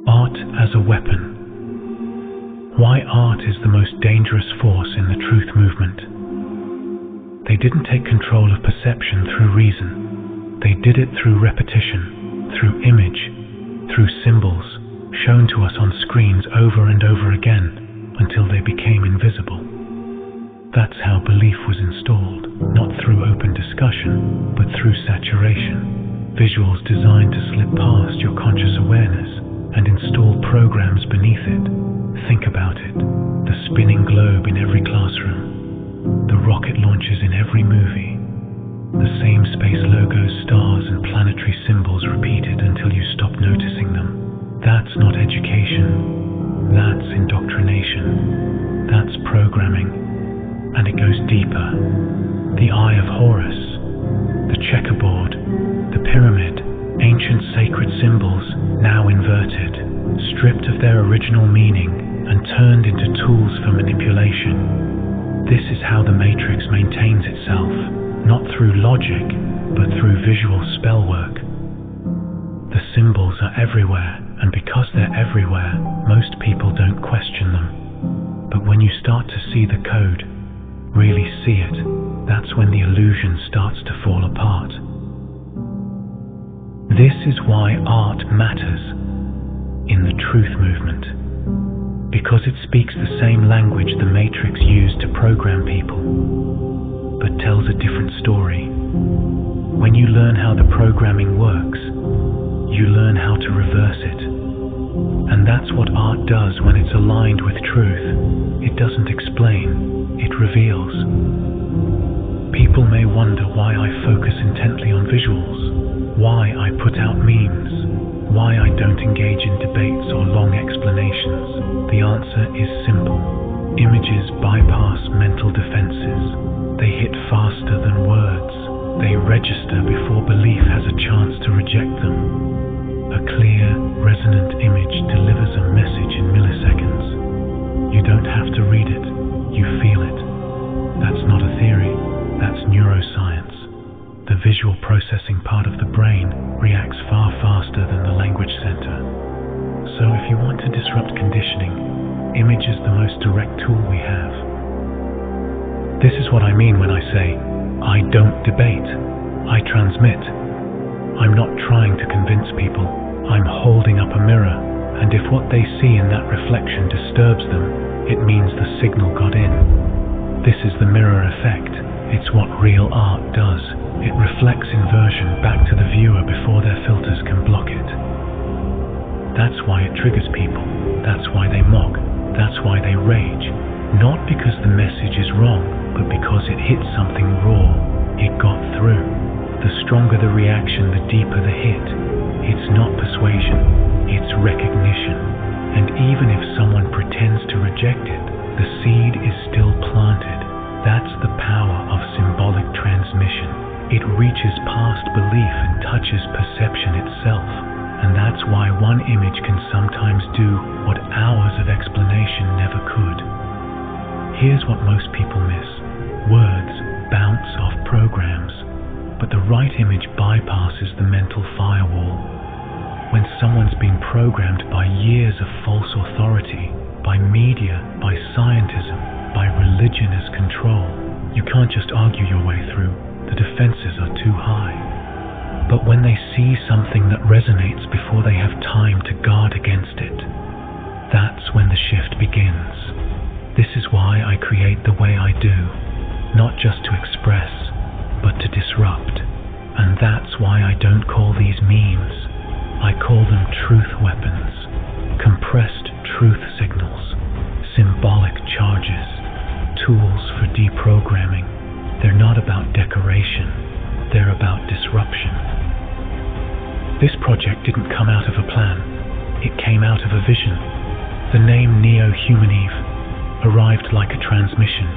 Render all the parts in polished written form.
Art as a weapon. Why art is the most dangerous force in the truth movement. They didn't take control of perception through reason. They did it through repetition, through image, through symbols, shown to us on screens over and over again until they became invisible. That's how belief was installed, not through open discussion, but through saturation. Visuals designed to slip past your conscious awareness and install programs beneath it. Think about it. The spinning globe in every classroom. The rocket launches in every movie. The same space logos, stars, and planetary symbols repeated until you stop noticing them. That's not education. That's indoctrination. That's programming. And it goes deeper. The Eye of Horus, the checkerboard, the pyramid, ancient sacred symbols now inverted, stripped of their original meaning and turned into tools for manipulation. This is how the Matrix maintains itself, not through logic, but through visual spellwork. The symbols are everywhere, and because they're everywhere, most people don't question them. But when you start to see the code, really see it, that's when the illusion starts to fall apart. This is why art matters in the truth movement, because it speaks the same language the Matrix used to program people, but tells a different story. When you learn how the programming works, you learn how to reverse it. And that's what art does when it's aligned with truth. It doesn't explain, it reveals. People may wonder why I focus intently on visuals, why I put out memes, why I don't engage in debates or long explanations. The answer is simple. Images bypass mental defenses. They hit faster than words. They register before belief has a chance to reject them. A clear, resonant image delivers a message in milliseconds. You don't have to read it, you feel it. That's not a theory, that's neuroscience. The visual processing part of the brain reacts far faster than the language center. So if you want to disrupt conditioning, image is the most direct tool we have. This is what I mean when I say, I don't debate, I transmit. I'm not trying to convince people, I'm holding up a mirror, and if what they see in that reflection disturbs them, it means the signal got in. This is the mirror effect. It's what real art does. It reflects inversion back to the viewer before their filters can block it. That's why it triggers people. That's why they mock. That's why they rage. Not because the message is wrong, but because it hit something raw. It got through. The stronger the reaction, the deeper the hit. It's not persuasion, it's recognition. And even if someone pretends to reject it, the seed is still planted. That's the power of symbolic transmission. It reaches past belief and touches perception itself. And that's why one image can sometimes do what hours of explanation never could. Here's what most people miss. Words bounce off programs, but the right image bypasses the mental firewall. When someone's been programmed by years of false authority, by media, by scientism, by religion as control, you can't just argue your way through. The defenses are too high. But when they see something that resonates before they have time to guard against it, that's when the shift begins. This is why I create the way I do, not just to express, but to disrupt. And that's why I don't call these memes. I call them truth weapons, compressed truth signals, symbolic charges, tools for deprogramming. They're not about decoration, they're about disruption. This project didn't come out of a plan, it came out of a vision. The name Neo-Human Eve arrived like a transmission,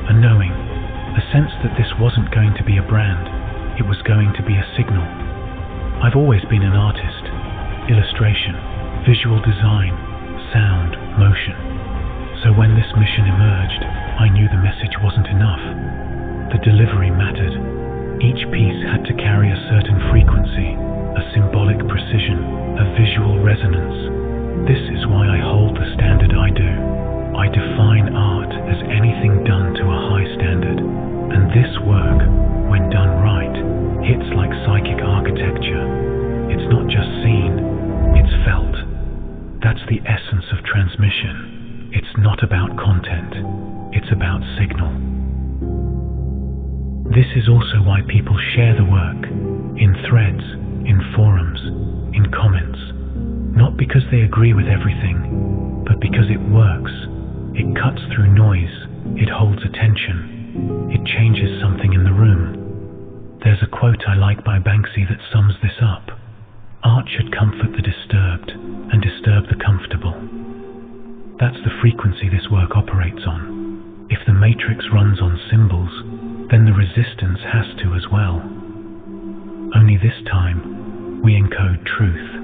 a knowing, a sense that this wasn't going to be a brand, it was going to be a signal. I've always been an artist. Illustration, visual design, sound, motion. So when this mission emerged, I knew the message wasn't enough. The delivery mattered. Each piece had to carry a certain frequency, a symbolic precision, a visual resonance. This is why I hold the standard I do. I define art as anything done to a high standard, and this work, when done right, hits like psychic architecture. It's not just seen, it's felt. That's the essence of transmission. It's not about content, it's about signal. This is also why people share the work, in threads, in forums, in comments, not because they agree with everything, but because it works. It cuts through noise, it holds attention, it changes something in the room. There's a quote I like by Banksy that sums this up. Art should comfort the disturbed and disturb the comfortable. That's the frequency this work operates on. If the matrix runs on symbols, then the resistance has to as well. Only this time, we encode truth.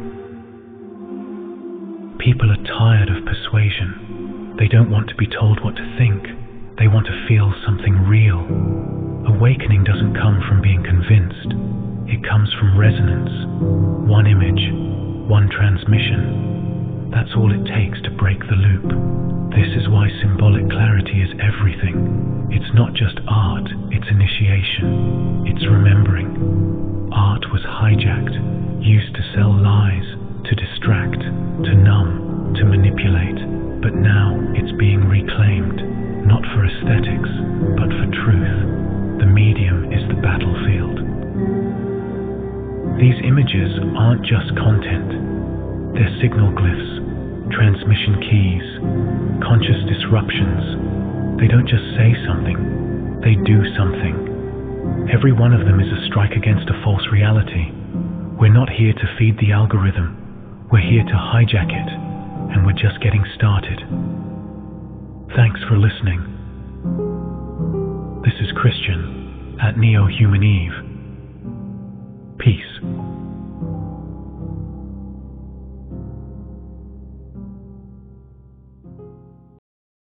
People are tired of persuasion. They don't want to be told what to think. They want to feel something real. Awakening doesn't come from being convinced. It comes from resonance. One image, one transmission. That's all it takes to break the loop. This is why symbolic clarity is everything. It's not just art, it's initiation. It's remembering. Art was hijacked, used to sell lies, to distract, to numb, to manipulate. But now it's being reclaimed, not for aesthetics, but for truth. The medium is the battlefield. These images aren't just content. They're signal glyphs, transmission keys, conscious disruptions. They don't just say something, they do something. Every one of them is a strike against a false reality. We're not here to feed the algorithm. We're here to hijack it, and we're just getting started. Thanks for listening. This is Christian at Neo Human Eve. Peace.